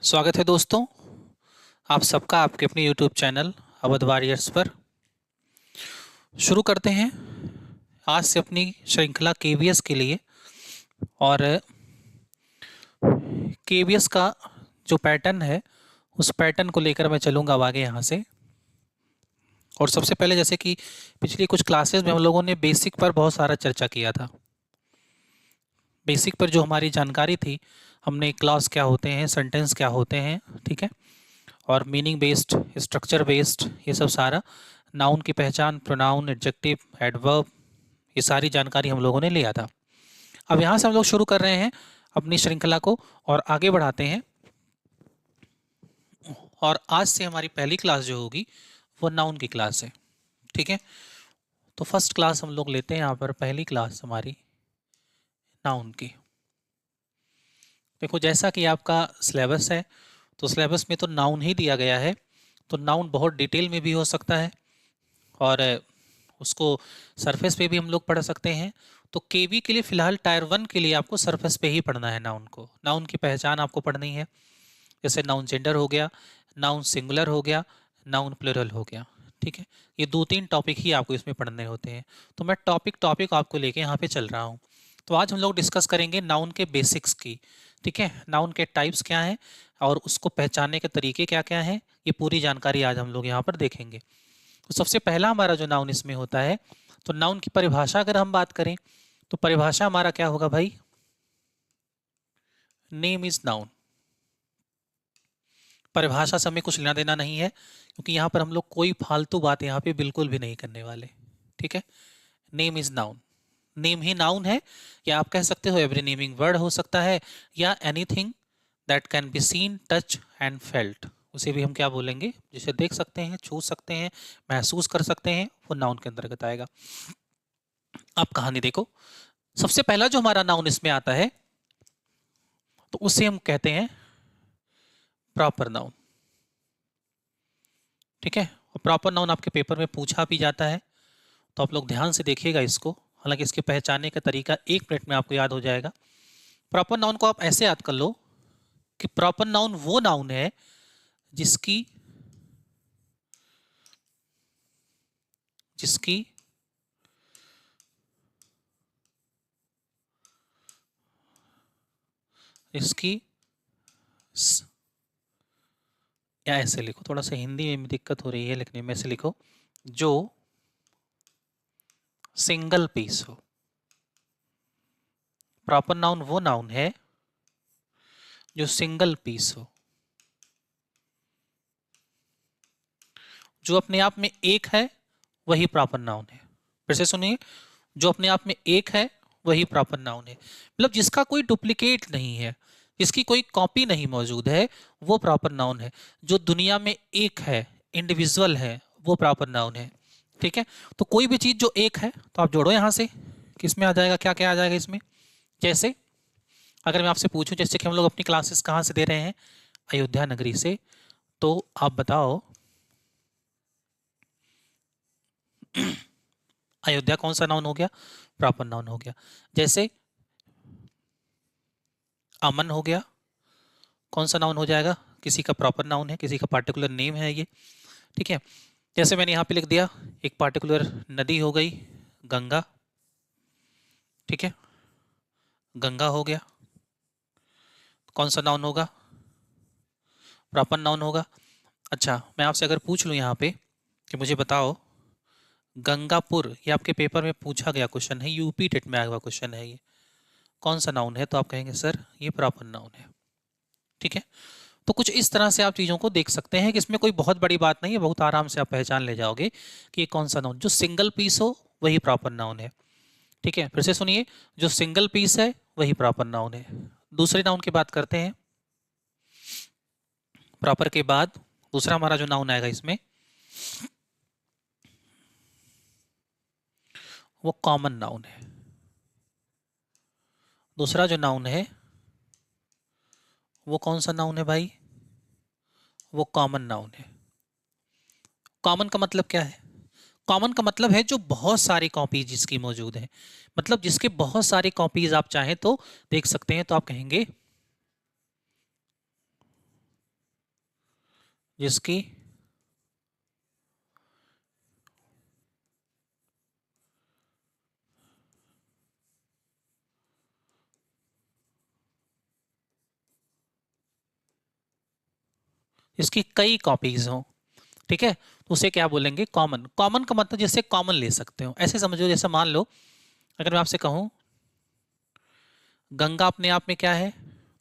स्वागत है दोस्तों, आप सबका आपके अपने YouTube चैनल अवध वॉरियर्स पर। शुरू करते हैं आज से अपनी श्रृंखला केवीएस के लिए। और केवीएस का जो पैटर्न है उस पैटर्न को लेकर मैं चलूँगा अब आगे यहाँ से। और सबसे पहले जैसे कि पिछली कुछ क्लासेस में हम लोगों ने बेसिक पर बहुत सारा चर्चा किया था। बेसिक पर जो हमारी जानकारी थी, हमने क्लॉज क्या होते हैं, सेंटेंस क्या होते हैं, ठीक है, और मीनिंग बेस्ड, स्ट्रक्चर बेस्ड, ये सब सारा, नाउन की पहचान, प्रोनाउन, एडजेक्टिव, एडवर्ब, ये सारी जानकारी हम लोगों ने लिया था। अब यहाँ से हम लोग शुरू कर रहे हैं अपनी श्रृंखला को और आगे बढ़ाते हैं। और आज से हमारी पहली क्लास जो होगी वो नाउन की क्लास है, ठीक है। तो फर्स्ट क्लास हम लोग लेते हैं यहाँ पर, पहली क्लास हमारी नाउन की। देखो, जैसा कि आपका सिलेबस है तो सिलेबस में तो नाउन ही दिया गया है, तो नाउन बहुत डिटेल में भी हो सकता है और उसको सरफेस पे भी हम लोग पढ़ सकते हैं। तो केवी के लिए फ़िलहाल टायर 1 के लिए आपको सरफेस पे ही पढ़ना है नाउन को। नाउन की पहचान आपको पढ़नी है, जैसे नाउन जेंडर हो गया, नाउन सिंगुलर हो गया, नाउन प्लूरल हो गया, ठीक है। ये 2-3 टॉपिक ही आपको इसमें पढ़ने होते हैं। तो मैं टॉपिक आपको लेके यहाँ पे चल रहा हूँ। तो आज हम लोग डिस्कस करेंगे नाउन के बेसिक्स की, ठीक है। नाउन के टाइप्स क्या हैं और उसको पहचानने के तरीके क्या क्या हैं, ये पूरी जानकारी आज हम लोग यहाँ पर देखेंगे। तो सबसे पहला हमारा जो नाउन इसमें होता है, तो नाउन की परिभाषा अगर हम बात करें तो परिभाषा हमारा क्या होगा भाई? Name is noun. परिभाषा से हमें कुछ लेना देना नहीं है, क्योंकि यहाँ पर हम लोग कोई फालतू बात यहाँ पे बिल्कुल भी नहीं करने वाले, ठीक है। Name is noun, name he noun है, या आप कह सकते हो एवरी नेमिंग वर्ड हो सकता है, या anything that can be seen, touch and felt, उसे भी हम क्या बोलेंगे? जिसे देख सकते हैं, छू सकते हैं, महसूस कर सकते हैं, वो नाउन के अंतर्गत आएगा। आप कहानी देखो, सबसे पहला जो हमारा नाउन इसमें आता है तो उसे हम कहते हैं प्रॉपर नाउन, ठीक है। और प्रॉपर नाउन आपके पेपर में पूछा भी जाता है, तो आप लोग ध्यान से देखिएगा इसको। हालांकि इसके पहचानने का तरीका 1 मिनट में आपको याद हो जाएगा। प्रॉपर नाउन को आप ऐसे याद कर लो कि प्रॉपर नाउन वो नाउन है जिसकी जिसकी इसकी या ऐसे लिखो, थोड़ा सा हिंदी में दिक्कत हो रही है लिखने में, ऐसे लिखो, जो सिंगल पीस हो। प्रॉपर नाउन वो नाउन है जो सिंगल पीस हो, जो अपने आप में एक है, वही प्रॉपर नाउन है। फिर से सुनिए, जो अपने आप में एक है वही प्रॉपर नाउन है, मतलब जिसका कोई डुप्लीकेट नहीं है, जिसकी कोई कॉपी नहीं मौजूद है, वो प्रॉपर नाउन है। जो दुनिया में एक है, इंडिविजुअल है, वो प्रॉपर नाउन है, ठीक है। तो कोई भी चीज़ जो एक है, तो आप जोड़ो यहाँ से, किस में आ जाएगा, क्या क्या आ जाएगा इसमें। जैसे अगर मैं आपसे पूछूं, जैसे कि हम लोग अपनी क्लासेस कहाँ से दे रहे हैं? अयोध्या नगरी से, तो आप बताओ अयोध्या कौन सा नाउन हो गया? प्रॉपर नाउन हो गया। जैसे अमन हो गया, कौन सा नाउन हो जाएगा? किसी का प्रॉपर नाउन है, किसी का पार्टिकुलर नेम है ये, ठीक है। जैसे मैंने यहाँ पे लिख दिया, एक पार्टिकुलर नदी हो गई गंगा, ठीक है, गंगा हो गया, कौन सा नाउन होगा? प्रॉपर नाउन होगा। अच्छा, मैं आपसे अगर पूछ लूँ यहाँ पे कि मुझे बताओ गंगापुर, ये आपके पेपर में पूछा गया क्वेश्चन है, यूपी टेट में आया हुआ क्वेश्चन है, ये कौन सा नाउन है? तो आप कहेंगे सर ये प्रॉपर नाउन है, ठीक है। तो कुछ इस तरह से आप चीज़ों को देख सकते हैं कि इसमें कोई बहुत बड़ी बात नहीं है, बहुत आराम से आप पहचान ले जाओगे कि ये कौन सा नाउन, जो सिंगल पीस हो वही प्रॉपर नाउन है, ठीक है। फिर से सुनिए, जो सिंगल पीस है वही प्रॉपर नाउन है। दूसरे नाउन की बात करते हैं। प्रॉपर के बाद दूसरा हमारा जो नाउन आएगा इसमें, वो कॉमन नाउन है। दूसरा जो नाउन है वो कौन सा नाउन है भाई? वो कॉमन नाउन है। कॉमन का मतलब क्या है? कॉमन का मतलब है जो बहुत सारी कॉपीज जिसकी मौजूद है, मतलब जिसके बहुत सारी कॉपीज आप चाहें तो देख सकते हैं, तो आप कहेंगे जिसकी इसकी कई कॉपीज हों, ठीक है, तो उसे क्या बोलेंगे, कॉमन। कॉमन का मतलब जिससे कॉमन ले सकते हो, ऐसे समझो जैसे मान लो अगर मैं आपसे कहूं गंगा अपने आप में क्या है,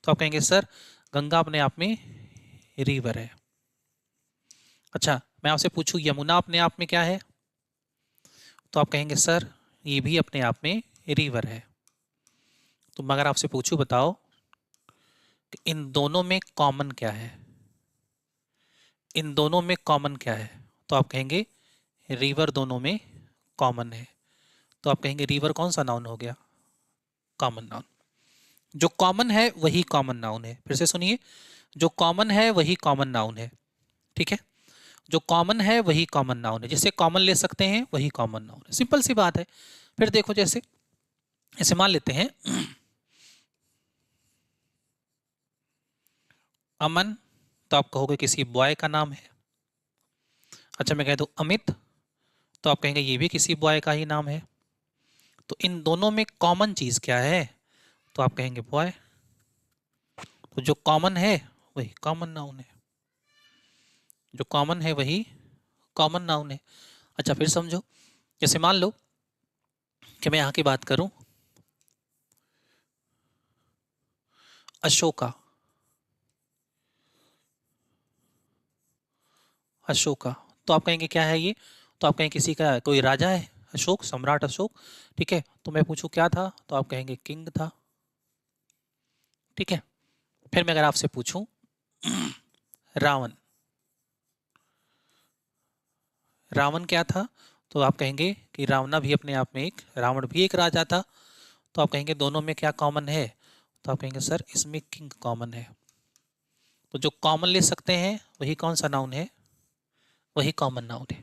तो आप कहेंगे सर गंगा अपने आप में रिवर है। अच्छा, मैं आपसे पूछूं यमुना अपने आप में क्या है, तो आप कहेंगे सर ये भी अपने आप में रिवर है। तो मगर आपसे पूछूं बताओ कि इन दोनों में कॉमन क्या है, इन दोनों में कॉमन क्या है, तो आप कहेंगे रिवर दोनों में कॉमन है। तो आप कहेंगे रिवर कौन सा नाउन हो गया, कॉमन नाउन। जो कॉमन है वही कॉमन नाउन है। फिर से सुनिए, जो कॉमन है वही कॉमन नाउन है, ठीक है, जो कॉमन है वही कॉमन नाउन है, जिसे कॉमन ले सकते हैं वही कॉमन नाउन है। सिंपल सी बात है। फिर देखो जैसे ऐसे मान लेते हैं अमन, तो आप कहोगे किसी बॉय का नाम है। अच्छा, मैं कह दूं अमित, तो आप कहेंगे ये भी किसी बॉय का ही नाम है। तो इन दोनों में कॉमन चीज क्या है, तो आप कहेंगे बॉय। तो जो कॉमन है वही कॉमन नाउन है, जो कॉमन है वही कॉमन नाउन है। अच्छा, फिर समझो, जैसे मान लो कि मैं यहाँ की बात करूं अशोका, अशोका, तो आप कहेंगे क्या है ये, तो आप कहेंगे किसी का कोई राजा है अशोक, सम्राट अशोक, ठीक है। तो मैं पूछूं क्या था, तो आप कहेंगे किंग था, ठीक है। फिर मैं अगर आपसे पूछूं रावण, रावण क्या था, तो आप कहेंगे कि रावणा भी अपने आप में एक, रावण भी एक राजा था। तो आप कहेंगे दोनों में क्या कॉमन है, तो आप कहेंगे सर इसमें किंग कॉमन है। तो जो कॉमन ले सकते हैं वही कौन सा नाउन है, वही कॉमन नाउन है।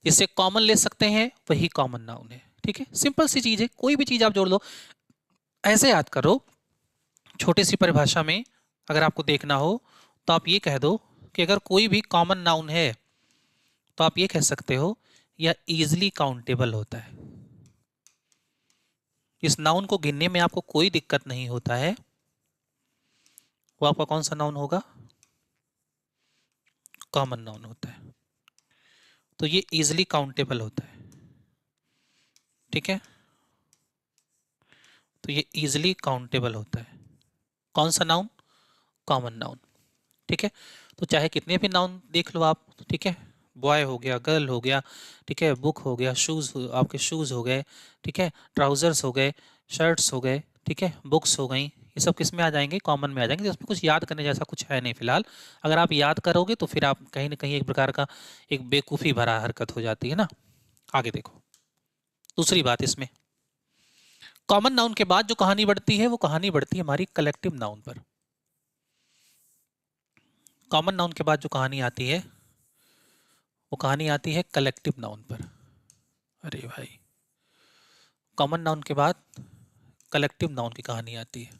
जिससे कॉमन ले सकते हैं वही कॉमन नाउन है, ठीक है। सिंपल सी चीज है, कोई भी चीज आप जोड़ लो, ऐसे याद करो। छोटी सी परिभाषा में अगर आपको देखना हो तो आप ये कह दो कि अगर कोई भी कॉमन नाउन है तो आप ये कह सकते हो यह इजिली काउंटेबल होता है। इस नाउन को गिनने में आपको कोई दिक्कत नहीं होता है, वो आपका कौन सा नाउन होगा, कॉमन नाउन होता है। तो ये इजिली काउंटेबल होता है, ठीक है। तो ये इजिली काउंटेबल होता है, कौन सा नाउन, कॉमन नाउन, ठीक है। तो चाहे कितने भी नाउन देख लो आप, ठीक है, बॉय हो गया, गर्ल हो गया, ठीक है, बुक हो गया, शूज़, आपके शूज़ हो गए, ठीक है, ट्राउजर्स हो गए, शर्ट्स हो गए, ठीक है, बुक्स हो गई, ये सब किस में आ जाएंगे, कॉमन में आ जाएंगे। तो उसमें कुछ याद करने जैसा कुछ है नहीं फिलहाल। अगर आप याद करोगे तो फिर आप कहीं ना कहीं एक प्रकार का एक बेवकूफ़ी भरा हरकत हो जाती है ना। आगे देखो, दूसरी बात इसमें, कॉमन नाउन के बाद जो कहानी बढ़ती है वो कहानी बढ़ती है हमारी कलेक्टिव नाउन पर। कॉमन नाउन के बाद जो कहानी आती है वो कहानी आती है कलेक्टिव नाउन पर। अरे भाई, कॉमन नाउन के बाद कलेक्टिव नाउन की कहानी आती है,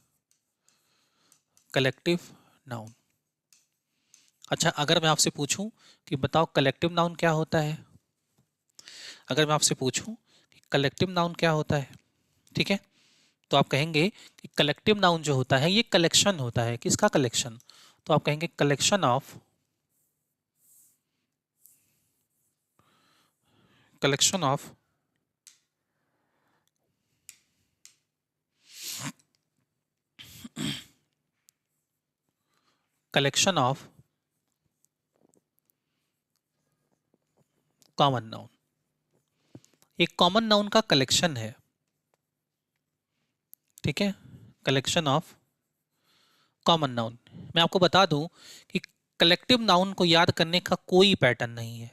कलेक्टिव नाउन। अच्छा, अगर मैं आपसे पूछूं कि बताओ कलेक्टिव नाउन क्या होता है, अगर मैं आपसे पूछूं कि कलेक्टिव नाउन क्या होता है, ठीक है, तो आप कहेंगे कि कलेक्टिव नाउन जो होता है ये कलेक्शन होता है। किसका कलेक्शन, तो आप कहेंगे collection of, collection of collection of common noun. एक कॉमन नाउन का कलेक्शन है, ठीक है, कलेक्शन ऑफ कॉमन नाउन। मैं आपको बता दूं कि कलेक्टिव नाउन को याद करने का कोई पैटर्न नहीं है।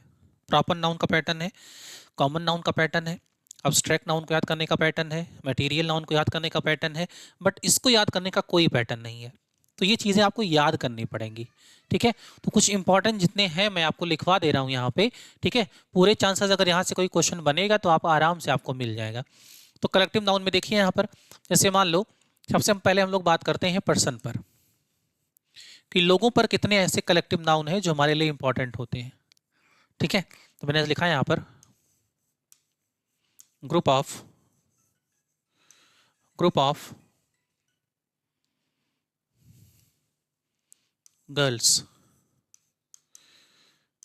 प्रॉपर नाउन का पैटर्न है, कॉमन नाउन का पैटर्न है, अब्स्ट्रैक्ट नाउन को याद करने का पैटर्न है, मटेरियल नाउन को याद करने का पैटर्न है, बट इसको याद करने का कोई पैटर्न नहीं है। तो ये चीज़ें आपको याद करनी पड़ेंगी, ठीक है। तो कुछ इंपॉर्टेंट जितने हैं मैं आपको लिखवा दे रहा हूँ यहाँ पे, ठीक है। पूरे चांसेस अगर यहाँ से कोई क्वेश्चन बनेगा तो आप आराम से आपको मिल जाएगा। तो कलेक्टिव नाउन में देखिए यहाँ पर, जैसे मान लो सबसे पहले हम लोग बात करते हैं पर्सन पर। कि लोगों पर कितने ऐसे कलेक्टिव नाउन हैं जो हमारे लिए इंपॉर्टेंट होते हैं। ठीक है, तो मैंने लिखा है यहाँ पर ग्रुप ऑफ गर्ल्स।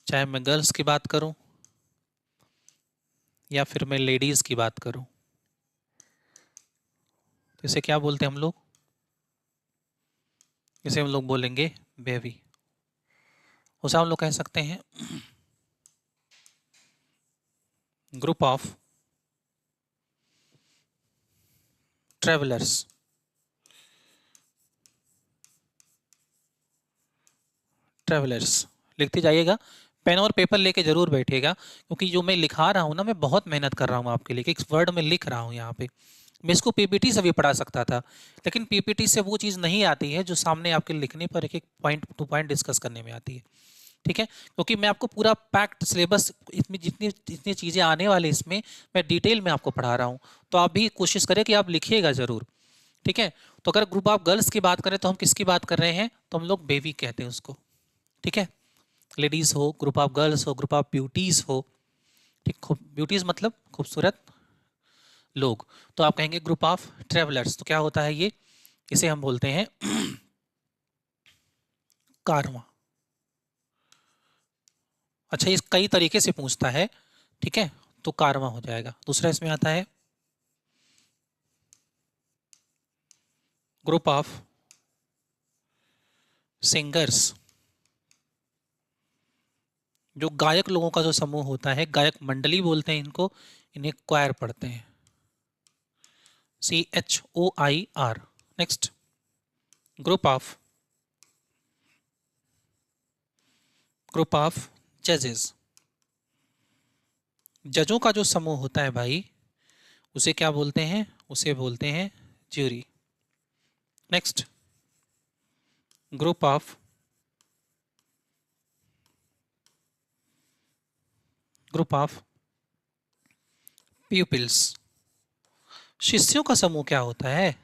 चाहे मैं गर्ल्स की बात करूं या फिर मैं लेडीज की बात करूं, तो इसे क्या बोलते हैं हम लोग? इसे हम लोग बोलेंगे बेबी। उसे हम लोग कह सकते हैं ग्रुप ऑफ ट्रेवलर्स। ट्रेवलर्स लिखते जाइएगा, पेन और पेपर लेके जरूर बैठिएगा, क्योंकि जो मैं लिखा रहा हूँ ना, मैं बहुत मेहनत कर रहा हूँ आपके लिए, एक वर्ड में लिख रहा हूँ यहाँ पे। मैं इसको पीपीटी से भी पढ़ा सकता था, लेकिन पीपीटी से वो चीज़ नहीं आती है जो सामने आपके लिखने पर एक एक पॉइंट टू पॉइंट डिस्कस करने में आती है। ठीक है, क्योंकि मैं आपको पूरा पैक्ड सिलेबस, इसमें जितनी जितनी चीज़ें आने वाली इसमें मैं डिटेल में आपको पढ़ा रहा हूँ, तो आप भी कोशिश करें कि आप लिखिएगा ज़रूर। ठीक है, तो अगर ग्रुप ऑफ गर्ल्स की बात करें तो हम किसकी बात कर रहे हैं? तो हम लोग बेबी कहते हैं उसको। ठीक है, लेडीज़ हो, ग्रुप ऑफ गर्ल्स हो, ग्रुप ऑफ ब्यूटीज़ हो। ठीक, ब्यूटीज़ मतलब खूबसूरत लोग, तो आप कहेंगे ग्रुप ऑफ ट्रेवलर्स। तो क्या होता है ये? इसे हम बोलते हैं कारवां। अच्छा, ये कई तरीके से पूछता है। ठीक है, तो कारवां हो जाएगा। दूसरा इसमें आता है ग्रुप ऑफ सिंगर्स। जो गायक लोगों का जो समूह होता है, गायक मंडली बोलते हैं इनको, इन्हें क्वायर पढ़ते हैं, CHOIR। नेक्स्ट, ग्रुप ऑफ जजेस। जजों का जो समूह होता है भाई, उसे क्या बोलते हैं? उसे बोलते हैं jury. Next, group of pupils. शिष्यों का समूह क्या होता है?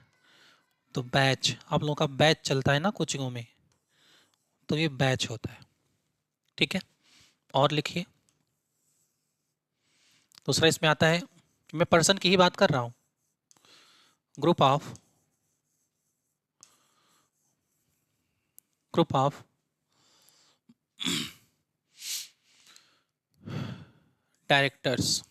तो बैच। आप लोगों का बैच चलता है ना कोचिंगों में, तो ये बैच होता है। ठीक है, और लिखिए। दूसरा इसमें आता है, मैं पर्सन की ही बात कर रहा हूं, ग्रुप ऑफ डायरेक्टर्स।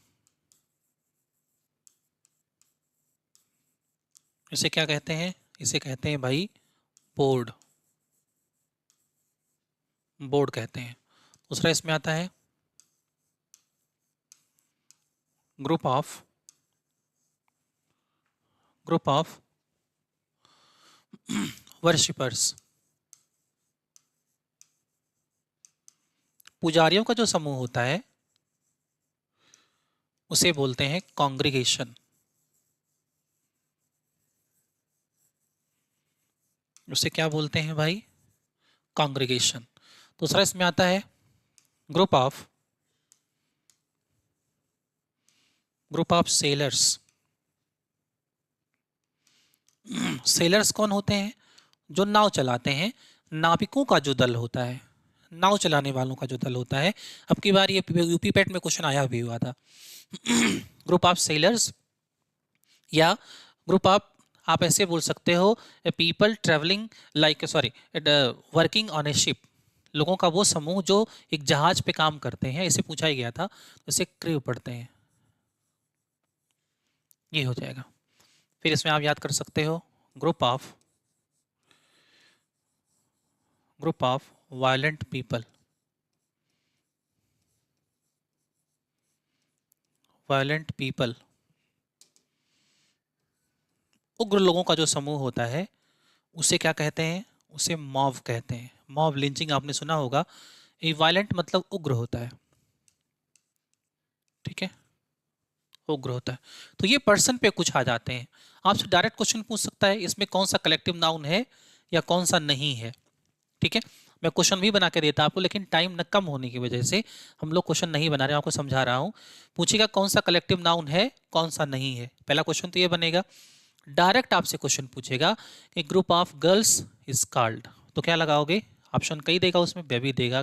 इसे क्या कहते हैं? इसे कहते हैं भाई बोर्ड कहते हैं। दूसरा इसमें आता है ग्रुप ऑफ वर्शिपर्स। पुजारियों का जो समूह होता है उसे बोलते हैं कॉन्ग्रीगेशन। उसे क्या बोलते हैं भाई? कॉन्ग्रीगेशन। दूसरा इसमें आता है ग्रुप ऑफ सेलर्स। सेलर्स कौन होते हैं? जो नाव चलाते हैं, नाविकों का जो दल होता है, नाव चलाने वालों का जो दल होता है। अब की बार ये यूपी पेट में क्वेश्चन आया भी हुआ था। ग्रुप ऑफ सेलर्स या ग्रुप ऑफ, आप ऐसे बोल सकते हो, people travelling like working on A ship. लोगों का वो समूह जो एक जहाज पे काम करते हैं, इसे पूछा ही गया था, तो इसे क्रू पढ़ते हैं। ये हो जाएगा। फिर इसमें आप याद कर सकते हो group of violent people. Violent people, उग्र लोगों का जो समूह होता है उसे क्या कहते हैं? उसे मॉब कहते हैं। मॉब लिंचिंग आपने सुना होगा। ये वायलेंट मतलब उग्र होता है। ठीक है, उग्र होता है। तो ये पर्सन पे कुछ आ जाते हैं। आपसे डायरेक्ट क्वेश्चन पूछ सकता है इसमें कौन सा कलेक्टिव नाउन है या कौन सा नहीं है। ठीक है, मैं क्वेश्चन भी बना के देता आपको, लेकिन टाइम न कम होने की वजह से हम लोग क्वेश्चन नहीं बना रहे हैं, आपको समझा रहा हूँ। पूछेगा कौन सा कलेक्टिव नाउन है, कौन सा नहीं है। पहला क्वेश्चन तो ये बनेगा। डायरेक्ट आपसे क्वेश्चन पूछेगा कि group of girls is called, तो क्या लगाओगे? ऑप्शन कई देगा, उसमें बेबी देगा,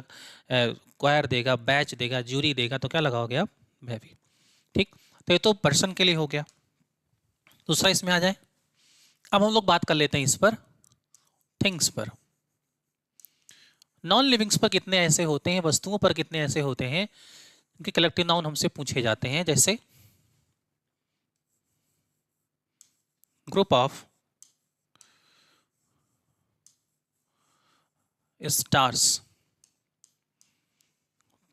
क्वायर देगा, बैच देगा, जूरी देगा, तो क्या लगाओगे आप? बेबी। ठीक, तो ये तो पर्सन के लिए हो गया। दूसरा इसमें आ जाए, अब हम लोग बात कर लेते हैं इस पर, थिंग्स पर। नॉन लिविंग्स पर कितने ऐसे होते हैं, वस्तुओं पर कितने ऐसे होते हैं उनके कलेक्टिव नाउन हमसे पूछे जाते हैं, जैसे ग्रुप ऑफ स्टार्स,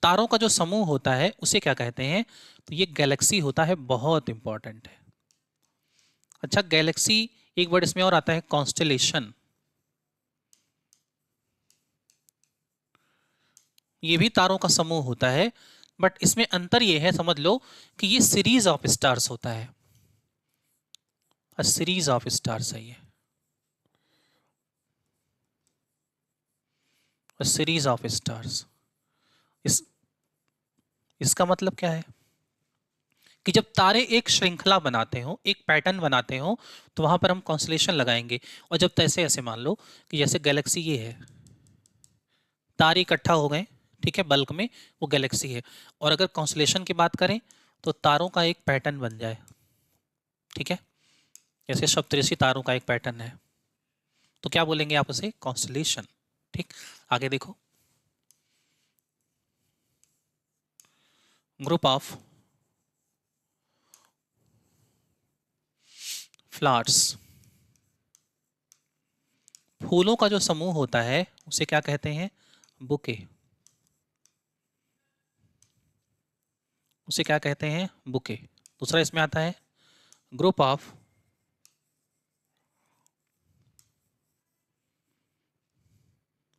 तारों का जो समूह होता है उसे क्या कहते हैं? तो ये गैलेक्सी होता है, बहुत इंपॉर्टेंट है। अच्छा, गैलेक्सी, एक वर्ड इसमें और आता है कॉन्स्टेलेशन, ये भी तारों का समूह होता है, बट इसमें अंतर ये है, समझ लो कि ये सीरीज ऑफ स्टार्स होता है, सीरीज ऑफ स्टार्स है ये, सीरीज ऑफ स्टार्स। इसका मतलब क्या है कि जब तारे एक श्रृंखला बनाते हो, एक पैटर्न बनाते हो, तो वहां पर हम कॉन्स्टलेशन लगाएंगे। और जब तैसे ऐसे मान लो कि जैसे गैलेक्सी ये है, तारे इकट्ठा हो गए, ठीक है, बल्क में, वो गैलेक्सी है। और अगर कॉन्स्टलेशन की बात करें तो तारों का एक पैटर्न बन जाए, ठीक है, जैसे सप्तऋषि तारों का एक पैटर्न है, तो क्या बोलेंगे आप उसे? कॉन्स्टलेशन। ठीक, आगे देखो, ग्रुप ऑफ फ्लावर्स, फूलों का जो समूह होता है उसे क्या कहते हैं? बुके, उसे क्या कहते हैं? बुके। दूसरा इसमें आता है ग्रुप ऑफ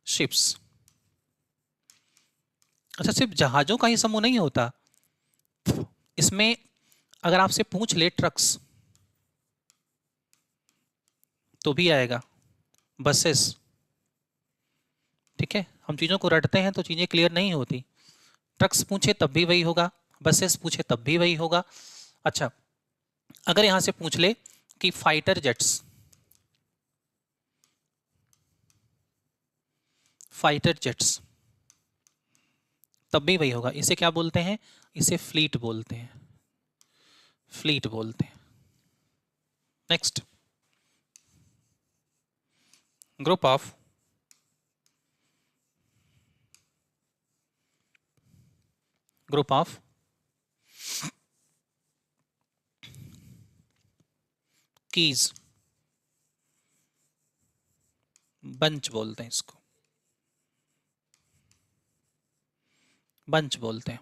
शिप्स। अच्छा, सिर्फ जहाजों का ही समूह नहीं होता इसमें, अगर आपसे पूछ ले ट्रक्स तो भी आएगा, बसेस, ठीक है, हम चीज़ों को रटते हैं तो चीज़ें क्लियर नहीं होती। ट्रक्स पूछे तब भी वही होगा, बसेस पूछे तब भी वही होगा। अच्छा, अगर यहां से पूछ ले कि फाइटर जेट्स, फाइटर जेट्स, तब भी वही होगा। इसे क्या बोलते हैं? इसे फ्लीट बोलते हैं, फ्लीट बोलते हैं। Next, group of group of keys, bunch बोलते हैं इसको, बंच बोलते हैं।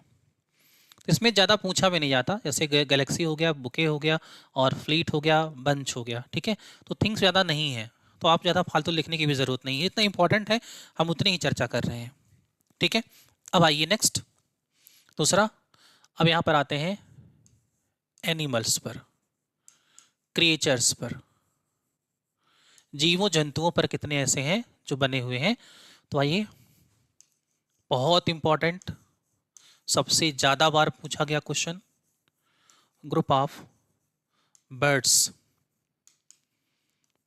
तो इसमें ज़्यादा पूछा भी नहीं जाता, जैसे गैलेक्सी हो गया, बुके हो गया, और फ्लीट हो गया, बंच हो गया, ठीक है। तो थिंग्स ज़्यादा नहीं है, तो आप ज़्यादा फालतू लिखने की भी ज़रूरत नहीं है, इतना इंपॉर्टेंट है, हम उतनी ही चर्चा कर रहे हैं, ठीक है। अब आइए नेक्स्ट, दूसरा। अब यहाँ पर आते हैं एनिमल्स पर, क्रिएचर्स पर, जीवों जंतुओं पर कितने ऐसे हैं जो बने हुए हैं। तो आइए, बहुत इंपॉर्टेंट, सबसे ज़्यादा बार पूछा गया क्वेश्चन, ग्रुप ऑफ बर्ड्स,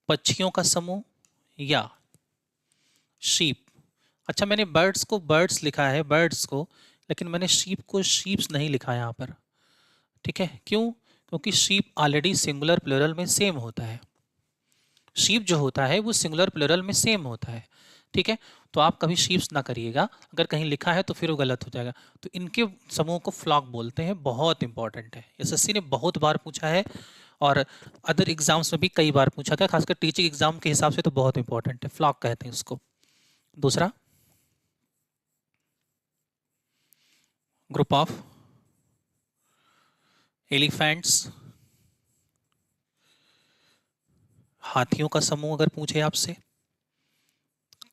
पक्षियों का समूह या शीप। अच्छा, मैंने बर्ड्स को बर्ड्स लिखा है, बर्ड्स को, लेकिन मैंने शीप को शीप्स नहीं लिखा यहाँ पर, ठीक है। क्यों? क्योंकि शीप ऑलरेडी सिंगुलर प्लूरल में सेम होता है, शीप जो होता है वो सिंगुलर प्लूरल में सेम होता है, ठीक है। तो आप कभी शीप्स ना करिएगा, अगर कहीं लिखा है तो फिर वो गलत हो जाएगा। तो इनके समूह को फ्लॉक बोलते हैं, बहुत इंपॉर्टेंट है, एसएससी ने बहुत बार पूछा है और अदर एग्जाम्स में भी कई बार पूछा गया, खासकर टीचिंग एग्जाम के हिसाब से तो बहुत इंपॉर्टेंट है, फ्लॉक कहते हैं उसको। दूसरा, ग्रुप ऑफ एलिफेंट्स, हाथियों का समूह अगर पूछे आपसे,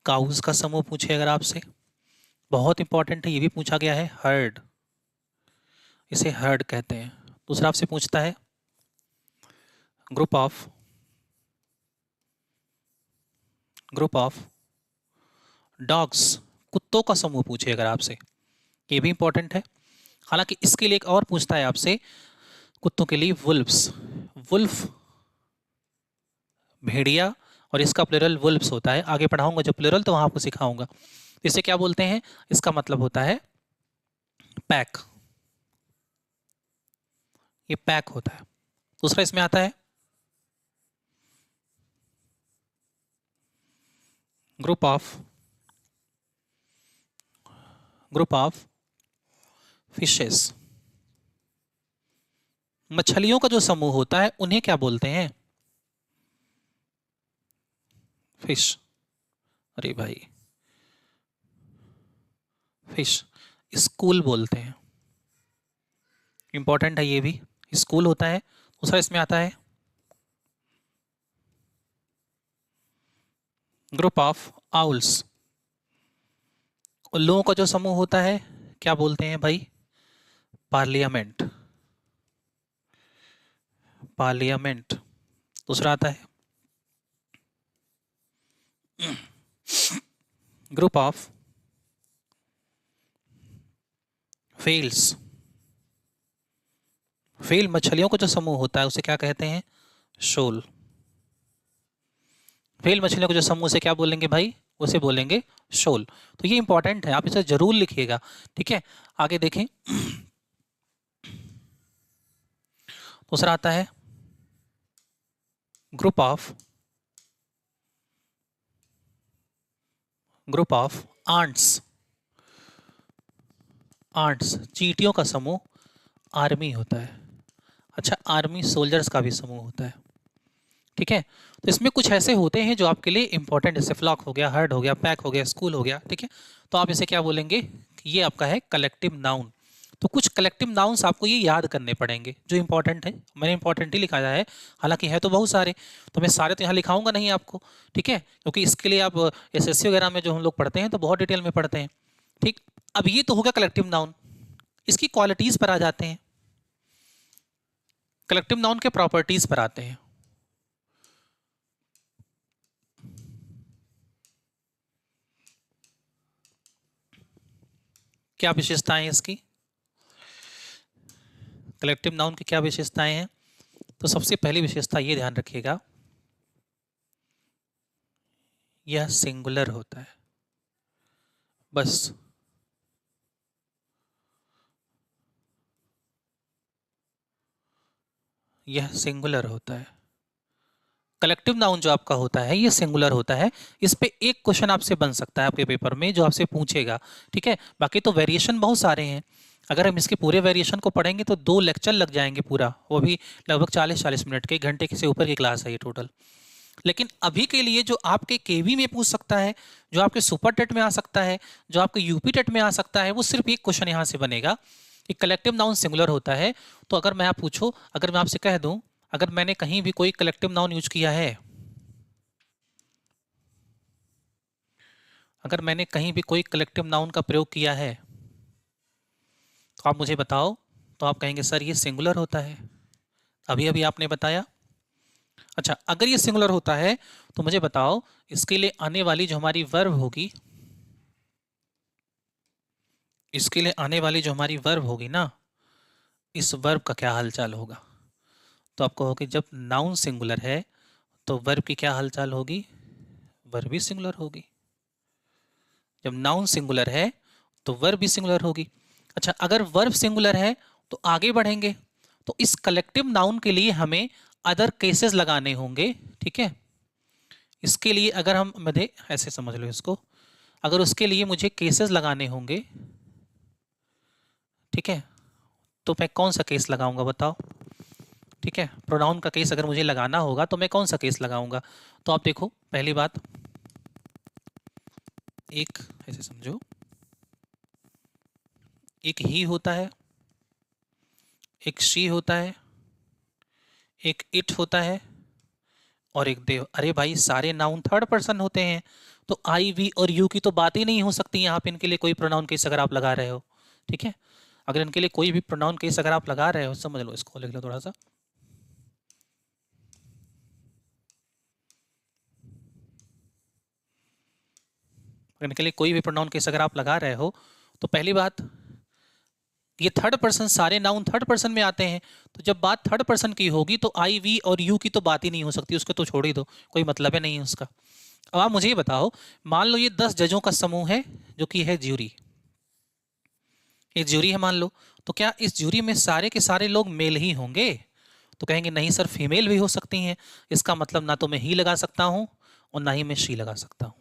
काउज का समूह पूछे अगर आपसे, बहुत इंपॉर्टेंट है, ये भी पूछा गया है, हर्ड, इसे हर्ड कहते हैं। दूसरा आपसे पूछता है ग्रुप ऑफ डॉग्स, कुत्तों का समूह पूछे अगर आपसे, ये भी इंपॉर्टेंट है। हालांकि इसके लिए एक और पूछता है आपसे, कुत्तों के लिए वुल्फ्स, वुल्फ भेड़िया और इसका प्लूरल वुल्व्स होता है। आगे पढ़ाऊंगा जब प्लूरल तो वहां आपको सिखाऊंगा। इसे क्या बोलते हैं? इसका मतलब होता है पैक, ये पैक होता है। दूसरा इसमें आता है ग्रुप ऑफ फिशेस। मछलियों का जो समूह होता है उन्हें क्या बोलते हैं? फिश। अरे भाई, फिश स्कूल बोलते हैं। इंपॉर्टेंट है ये भी, स्कूल होता है। दूसरा इसमें आता है ग्रुप ऑफ आउल्स। उल्लुओं का जो समूह होता है क्या बोलते हैं भाई? Parliament, parliament. दूसरा आता है ग्रुप ऑफ फेल्स। फेल मछलियों का जो समूह होता है उसे क्या कहते हैं? शोल। फेल मछलियों को जो समूह से क्या बोलेंगे भाई? उसे बोलेंगे शोल। तो ये इंपॉर्टेंट है, आप इसे जरूर लिखिएगा। ठीक है, आगे देखें। दूसरा आता है ग्रुप ऑफ आंट्स। आंट्स चींटियों का समूह आर्मी होता है। अच्छा, आर्मी सोल्जर्स का भी समूह होता है। ठीक है, तो इसमें कुछ ऐसे होते हैं जो आपके लिए इंपॉर्टेंट, जैसे फ्लॉक हो गया, हर्ड हो गया, पैक हो गया, स्कूल हो गया। ठीक है, तो आप इसे क्या बोलेंगे कि ये आपका है कलेक्टिव नाउन। तो कुछ कलेक्टिव नाउन्स आपको ये याद करने पड़ेंगे जो इंपॉर्टेंट है। मैंने इंपॉर्टेंट ही लिखाया है, हालांकि है तो बहुत सारे, तो मैं सारे तो यहाँ लिखाऊंगा नहीं आपको। ठीक है, क्योंकि इसके लिए आप एसएससी वगैरह में जो हम लोग पढ़ते हैं तो बहुत डिटेल में पढ़ते हैं। ठीक, अब ये तो होगा कलेक्टिव नाउन। इसकी क्वालिटीज पर आ जाते हैं, कलेक्टिव नाउन के प्रॉपर्टीज पर आते हैं। क्या विशेषताएं हैं इसकी? कलेक्टिव नाउन की क्या विशेषताएं हैं? तो सबसे पहली विशेषता ये ध्यान रखिएगा, यह सिंगुलर होता है। बस यह सिंगुलर होता है। कलेक्टिव नाउन जो आपका होता है ये सिंगुलर होता है। इस पे एक क्वेश्चन आपसे बन सकता है आपके पेपर में, जो आपसे पूछेगा। ठीक है, बाकी तो वेरिएशन बहुत सारे हैं। अगर हम इसके पूरे वेरिएशन को पढ़ेंगे तो 2 लेक्चर लग जाएंगे पूरा, वो भी लगभग 40-40 मिनट के, घंटे के से ऊपर की क्लास है ये टोटल। लेकिन अभी के लिए जो आपके केवी में पूछ सकता है, जो आपके सुपर टेट में आ सकता है, जो आपके यूपी टेट में आ सकता है, वो सिर्फ एक क्वेश्चन यहाँ से बनेगा कि कलेक्टिव नाउन सिंगुलर होता है। तो अगर मैं आप पूछो, अगर मैं आपसे कह दूं, अगर मैंने कहीं भी कोई कलेक्टिव नाउन यूज किया है, अगर मैंने कहीं भी कोई कलेक्टिव नाउन का प्रयोग किया है तो आप मुझे बताओ, तो आप कहेंगे सर ये सिंगुलर होता है। अभी अभी आपने बताया। अच्छा, अगर ये सिंगुलर होता है तो मुझे बताओ इसके लिए आने वाली जो हमारी वर्ब होगी, इसके लिए आने वाली जो हमारी वर्ब होगी ना, इस वर्ब का क्या हालचाल होगा? तो आपको होगी जब नाउन सिंगुलर है तो वर्ब की क्या हालचाल होगी? वर्ब भी सिंगुलर होगी। जब नाउन सिंगुलर है तो वर्ब भी सिंगुलर होगी। अच्छा, अगर वर्ब सिंगुलर है तो आगे बढ़ेंगे, तो इस कलेक्टिव नाउन के लिए हमें अदर केसेस लगाने होंगे। ठीक है, इसके लिए अगर हम मध्य ऐसे समझ लो इसको, अगर उसके लिए मुझे केसेस लगाने होंगे, ठीक है, तो मैं कौन सा केस लगाऊंगा बताओ? ठीक है, प्रोनाउन का केस अगर मुझे लगाना होगा तो मैं कौन सा केस लगाऊंगा? तो आप देखो, पहली बात, एक ऐसे समझो, एक ही होता है, एक शी होता है, एक इट होता है, और एक देव। अरे भाई, सारे नाउन थर्ड पर्सन होते हैं, तो आई वी और यू की तो बात ही नहीं हो सकती यहाँ पे। इनके लिए कोई प्रोनाउन केस अगर आप लगा रहे हो, ठीक है, अगर इनके लिए कोई भी प्रोनाउन केस अगर आप लगा रहे हो, समझ लो, इसको लिख लो थोड़ा सा। इनके लिए कोई भी प्रोनाउन केस अगर आप लगा रहे हो तो पहली बात ये थर्ड पर्सन, सारे नाउन थर्ड पर्सन में आते हैं, तो जब बात थर्ड पर्सन की होगी तो आई, वी और यू की तो बात ही नहीं हो सकती, उसको तो छोड़ ही दो, कोई मतलब ही नहीं है उसका। अब आप मुझे ये बताओ, मान लो ये 10 जजों का समूह है जो कि है ज्यूरी, एक ज्यूरी है मान लो, तो क्या इस ज्यूरी में सारे के सारे लोग मेल ही होंगे? तो कहेंगे नहीं सर, फीमेल भी हो सकती हैं। इसका मतलब ना तो मैं ही लगा सकता हूं और ना ही मैं शी लगा सकता हूं।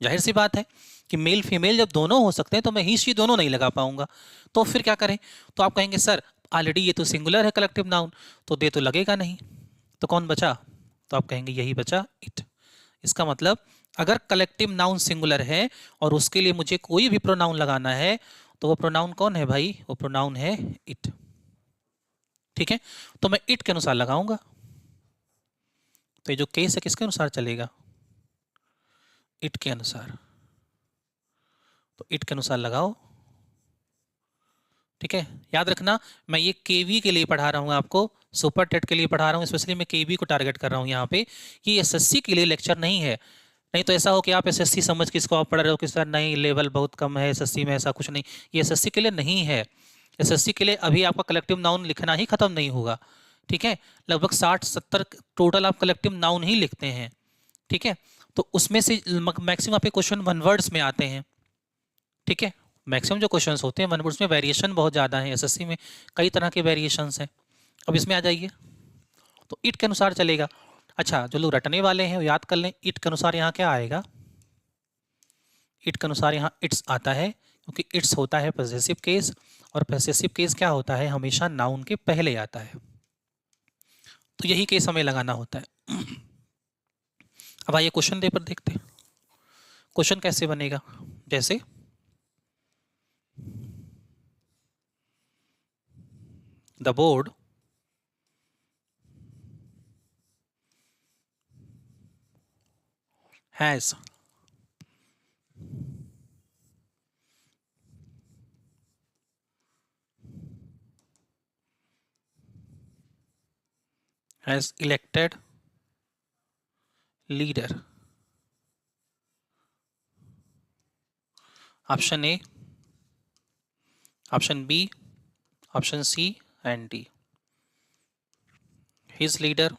जाहिर सी बात है कि मेल फीमेल जब दोनों हो सकते हैं तो मैं ही शी दोनों नहीं लगा पाऊंगा। तो फिर क्या करें? तो आप कहेंगे सर ऑलरेडी ये तो सिंगुलर है कलेक्टिव नाउन, तो दे तो लगेगा नहीं, तो कौन बचा? तो आप कहेंगे यही बचा, इट। इसका मतलब अगर कलेक्टिव नाउन सिंगुलर है और उसके लिए मुझे कोई भी प्रोनाउन लगाना है, तो वो प्रोनाउन कौन है भाई? वो प्रोनाउन है इट। ठीक है, तो मैं इट के अनुसार लगाऊंगा। तो ये जो केस है किसके अनुसार चलेगा? इट के अनुसार। तो इट के अनुसार लगाओ। ठीक है, याद रखना मैं ये केवी के लिए पढ़ा रहा हूँ आपको, सुपर टेट के लिए पढ़ा रहा हूँ, स्पेशली मैं केवी को टारगेट कर रहा हूँ यहाँ पे। ये एसएससी के लिए लेक्चर नहीं है। नहीं तो ऐसा हो कि आप एसएससी समझ के इसको आप पढ़ रहे हो कि सर नहीं लेवल बहुत कम है एसएससी में, ऐसा कुछ नहीं। ये एसएससी के लिए नहीं है। एसएससी के लिए अभी आपका कलेक्टिव नाउन लिखना ही खत्म नहीं होगा। ठीक है, लगभग 60-70 टोटल आप कलेक्टिव नाउन ही लिखते हैं। ठीक है, तो उसमें से मैक्सिमम आपके क्वेश्चन वन वर्ड्स में आते हैं। ठीक है, मैक्सिमम जो क्वेश्चंस होते हैं वन वर्ड्स में, वेरिएशन बहुत ज़्यादा है एसएससी में, कई तरह के वेरिएशंस हैं। अब इसमें आ जाइए, तो इट के अनुसार चलेगा। अच्छा, जो लोग रटने वाले हैं वो याद कर लें, इट के अनुसार यहाँ क्या आएगा? इट के अनुसार यहाँ इट्स आता है, क्योंकि इट्स होता है पॉसेसिव केस, और पॉसेसिव केस क्या होता है? हमेशा नाउन के पहले आता है। तो यही केस हमें लगाना होता है। अब आइए क्वेश्चन पेपर देखते हैं। क्वेश्चन कैसे बनेगा? जैसे the board has elected leader. Option A, option B, option C and D. His leader,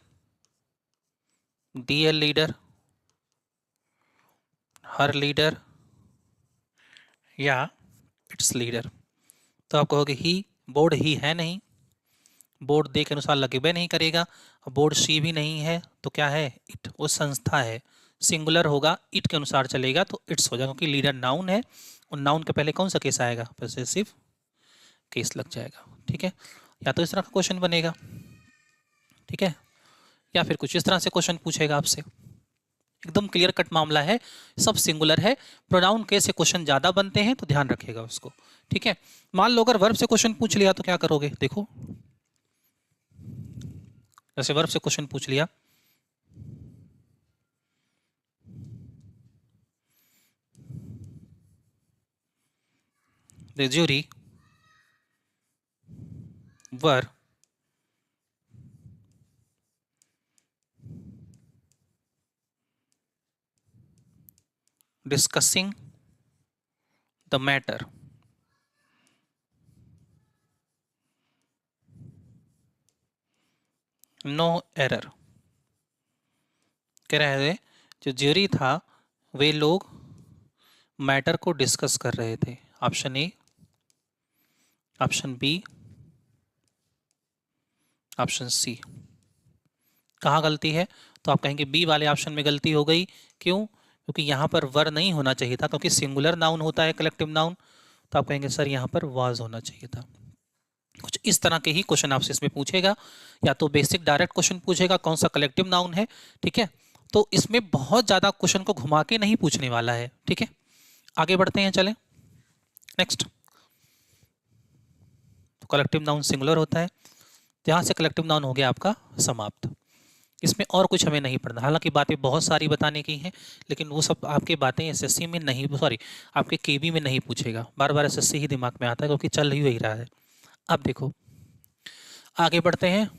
their leader, her leader, या इट्स लीडर। तो आप कहोगे ही, बोर्ड ही है नहीं, बोर्ड दे के अनुसार लगेबे नहीं करेगा, बोर्ड सी भी नहीं है, तो क्या है? इट। वो संस्था है, सिंगुलर होगा, इट के अनुसार चलेगा तो इट्स हो जाएगा, क्योंकि लीडर नाउन है और नाउन के पहले कौन सा केस आएगा? पॉसेसिव केस लग जाएगा। ठीक है, या तो इस तरह का क्वेश्चन बनेगा, ठीक है, या फिर कुछ इस तरह से क्वेश्चन पूछेगा आपसे। एकदम क्लियर कट मामला है, सब सिंगुलर है, प्रोनाउन केस से क्वेश्चन ज़्यादा बनते हैं तो ध्यान रखिएगा उसको। ठीक है, मान लो अगर वर्ब से क्वेश्चन पूछ लिया तो क्या करोगे? देखो, जैसे वर्ब से क्वेश्चन पूछ लिया, the jury were discussing the matter no error। कह रहे थे जो ज्यूरी था वे लोग मैटर को डिस्कस कर रहे थे। Option A, option B, option C. कहाँ गलती है? तो आप कहेंगे बी वाले ऑप्शन में गलती हो गई। क्यों? क्योंकि यहाँ पर वर नहीं होना चाहिए था, क्योंकि सिंगुलर नाउन होता है कलेक्टिव नाउन। तो आप कहेंगे सर यहाँ पर वाज होना चाहिए था। कुछ इस तरह के ही क्वेश्चन आपसे इसमें पूछेगा, या तो बेसिक डायरेक्ट क्वेश्चन पूछेगा कौन सा कलेक्टिव नाउन है। ठीक है, तो इसमें बहुत ज़्यादा क्वेश्चन को घुमा के नहीं पूछने वाला है। ठीक है, आगे बढ़ते हैं, चलें नेक्स्ट। तो कलेक्टिव नाउन सिंगुलर होता है, यहाँ से कलेक्टिव नाउन हो गया आपका समाप्त। इसमें और कुछ हमें नहीं पढ़ना, हालांकि बातें बहुत सारी बताने की हैं, लेकिन वो सब आपके बातें एसएससी में नहीं, सॉरी आपके केबी में नहीं पूछेगा। बार बार एसएससी ही दिमाग में आता है, क्योंकि चल ही वही रहा है। अब देखो आगे बढ़ते हैं,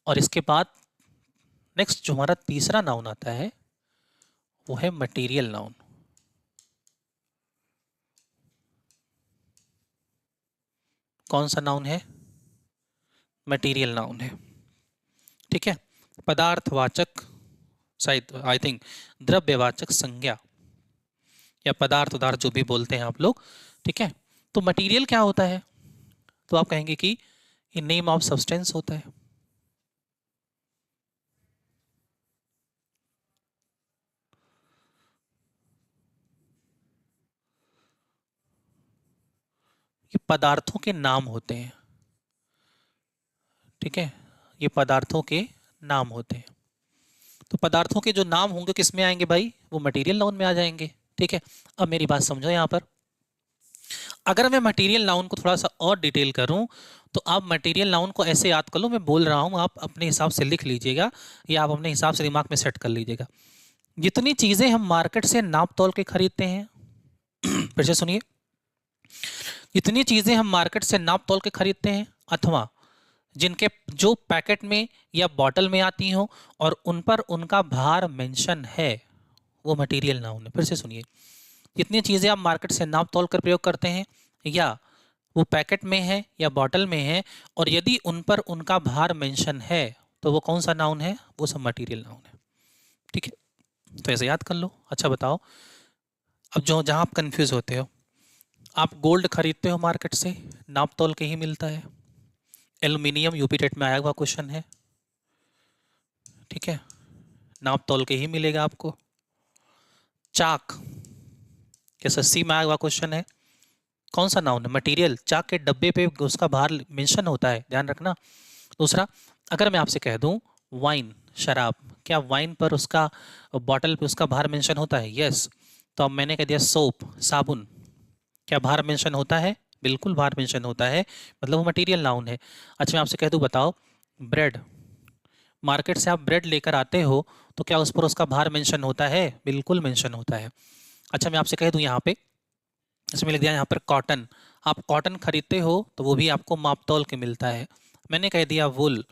और इसके बाद नेक्स्ट जो हमारा तीसरा नाउन आता है वो है मटेरियल नाउन। कौन सा नाउन है? मटेरियल नाउन है। ठीक है, पदार्थवाचक, शायद आई थिंक द्रव्यवाचक संज्ञा या पदार्थ उदार्थ जो भी बोलते हैं आप लोग। ठीक है, तो मटेरियल क्या होता है? तो आप कहेंगे कि ये नेम ऑफ सब्सटेंस होता है। ये पदार्थों के नाम होते हैं। ठीक है, ये पदार्थों के नाम होते हैं। तो पदार्थों के जो नाम होंगे किस में आएंगे भाई? वो मटेरियल नाउन में आ जाएंगे। ठीक है, अब मेरी बात समझो यहाँ पर, अगर मैं मटेरियल नाउन को थोड़ा सा और डिटेल करूं तो आप मटेरियल नाउन को ऐसे याद कर लो, मैं बोल रहा हूं, आप अपने हिसाब से लिख लीजिएगा या आप अपने हिसाब से दिमाग में सेट कर लीजिएगा। जितनी चीजें हम मार्केट से नाप तोल के खरीदते हैं फिर से सुनिए, जितनी चीजें हम मार्केट से नाप तोल के खरीदते हैं अथवा जिनके जो पैकेट में या बॉटल में आती हो और उन पर उनका भार मेंशन है, वो मटेरियल नाउन है। फिर से सुनिए, जितनी चीज़ें आप मार्केट से नाप तोल कर प्रयोग करते हैं या वो पैकेट में है या बॉटल में है और यदि उन पर उनका भार मेंशन है तो वो कौन सा नाउन है? वो सब मटेरियल नाउन है। ठीक है, तो ऐसे याद कर लो। अच्छा बताओ, अब जो जहाँ आप कंफ्यूज होते हो, आप गोल्ड खरीदते हो मार्केट से, नाप तोल के ही मिलता है। एल्युमिनियम यूपी टेट में आया हुआ क्वेश्चन है। ठीक है, नाप तोल के ही मिलेगा आपको। चाक एसएससी में आया हुआ क्वेश्चन है, कौन सा नाउन है? मटेरियल। चाक के डब्बे पे उसका भार मेंशन होता है, ध्यान रखना। दूसरा, अगर मैं आपसे कह दूं वाइन, शराब, क्या वाइन पर उसका बॉटल पे उसका भार मेंशन होता है? यस। तो अब मैंने कह दिया सोप, साबुन, क्या भार मेंशन होता है? बिल्कुल भार मेंशन होता है, मतलब वो मटेरियल नाउन है। अच्छा मैं आपसे कह दूं, बताओ ब्रेड, मार्केट से आप ब्रेड लेकर आते हो तो क्या उस पर उसका भार मेंशन होता है? बिल्कुल मेंशन होता है। अच्छा मैं आपसे कह दूं यहाँ पे, इसमें लिख दिया यहाँ पर कॉटन, आप कॉटन खरीदते हो तो वो भी आपको माप तौल के मिलता है। मैंने कह दिया वुल,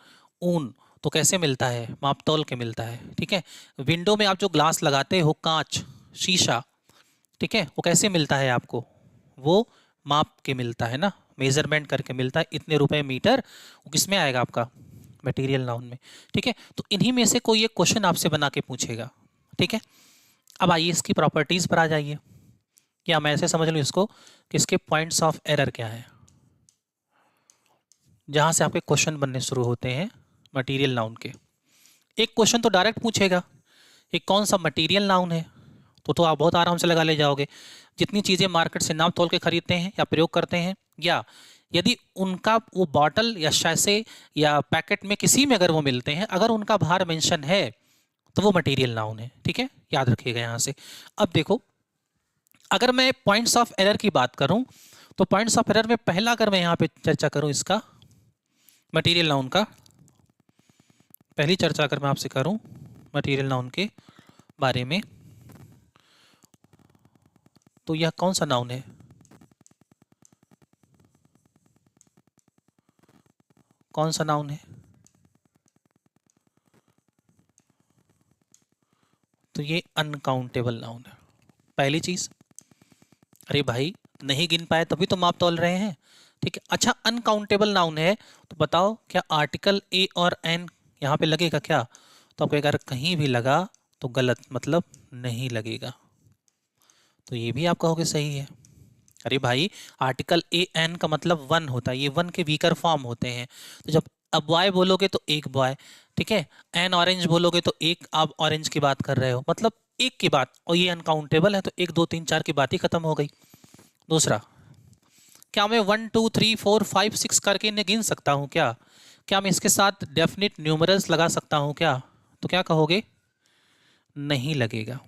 ऊन, तो कैसे मिलता है? माप तौल के मिलता है। ठीक है, विंडो में आप जो ग्लास लगाते हो, कांच, शीशा, ठीक है, वो कैसे मिलता है आपको? वो माप के मिलता है ना, मेजरमेंट करके मिलता है, इतने रुपए मीटर। वो किस में आएगा आपका? मटेरियल नाउन में। ठीक है, तो इन्हीं में से कोई एक क्वेश्चन आपसे बना के पूछेगा। ठीक है, अब आइए इसकी प्रॉपर्टीज पर आ जाइए, या मैं ऐसे समझ लूँ इसको कि इसके पॉइंट्स ऑफ एरर क्या है, जहां से आपके क्वेश्चन बनने शुरू होते हैं मटेरियल नाउन के। एक क्वेश्चन तो डायरेक्ट पूछेगा ये कौन सा मटेरियल नाउन है, तो आप बहुत आराम से लगा ले जाओगे। जितनी चीज़ें मार्केट से नाप तोल के खरीदते हैं या प्रयोग करते हैं, या यदि उनका वो बॉटल या शैसे या पैकेट में किसी में अगर वो मिलते हैं, अगर उनका भार मेंशन है तो वो मटेरियल नाउन है। ठीक है, याद रखिएगा यहाँ से। अब देखो, अगर मैं पॉइंट्स ऑफ एरर की बात करूं तो पॉइंट्स ऑफ एरर में पहला अगर मैं यहाँ पे चर्चा करूं इसका मटेरियल नाउन का, पहली चर्चा अगर मैं आपसे करूं मटेरियल नाउन के बारे में, तो यह कौन सा नाउन है? कौन सा नाउन है? तो ये अनकाउंटेबल नाउन है, पहली चीज। अरे भाई, नहीं गिन पाए तभी तो माप तौल रहे हैं। ठीक है, अच्छा अनकाउंटेबल नाउन है तो बताओ क्या आर्टिकल ए और एन यहाँ पे लगेगा क्या? तो आपको अगर कहीं भी लगा तो गलत, मतलब नहीं लगेगा। तो ये भी आप कहोगे सही है। अरे भाई, आर्टिकल ए एन का मतलब वन होता है, ये वन के वीकर फॉर्म होते हैं। तो जब अब बॉय बोलोगे तो एक बॉय, ठीक है, एन ऑरेंज बोलोगे तो एक आप ऑरेंज की बात कर रहे हो, मतलब एक की बात, और ये अनकाउंटेबल है तो एक दो तीन चार की बात ही खत्म हो गई। दूसरा, क्या मैं 1 2 3 4 5 6 करके इन्हें गिन सकता हूँ क्या? क्या मैं इसके साथ डेफिनिट न्यूमरल्स लगा सकता हूँ क्या? तो क्या कहोगे? नहीं लगेगा।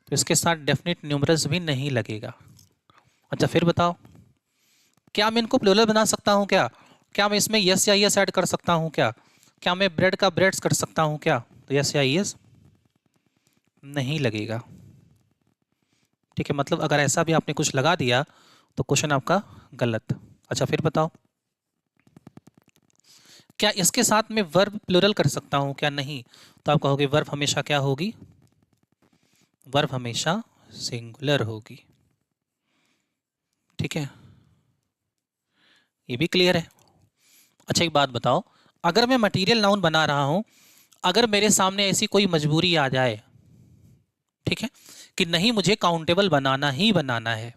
तो इसके साथ डेफिनिट न्यूमरल्स भी नहीं लगेगा। अच्छा फिर बताओ, क्या मैं इनको प्लूरल बना सकता हूँ क्या? क्या मैं इसमें यस या यस ऐड कर सकता हूँ क्या? क्या मैं ब्रेड का ब्रेड्स कर सकता हूँ क्या? तो यस या यस नहीं लगेगा। ठीक है, मतलब अगर ऐसा भी आपने कुछ लगा दिया तो क्वेश्चन आपका गलत। अच्छा फिर बताओ, क्या इसके साथ में वर्ब प्लूरल कर सकता हूं क्या? नहीं। तो आप कहोगे वर्ब हमेशा क्या होगी? वर्ब हमेशा सिंगुलर होगी। ठीक है, ये भी क्लियर है। अच्छा एक बात बताओ, अगर मैं मटेरियल नाउन बना रहा हूं, अगर मेरे सामने ऐसी कोई मजबूरी आ जाए, ठीक है, कि नहीं मुझे काउंटेबल बनाना ही बनाना है,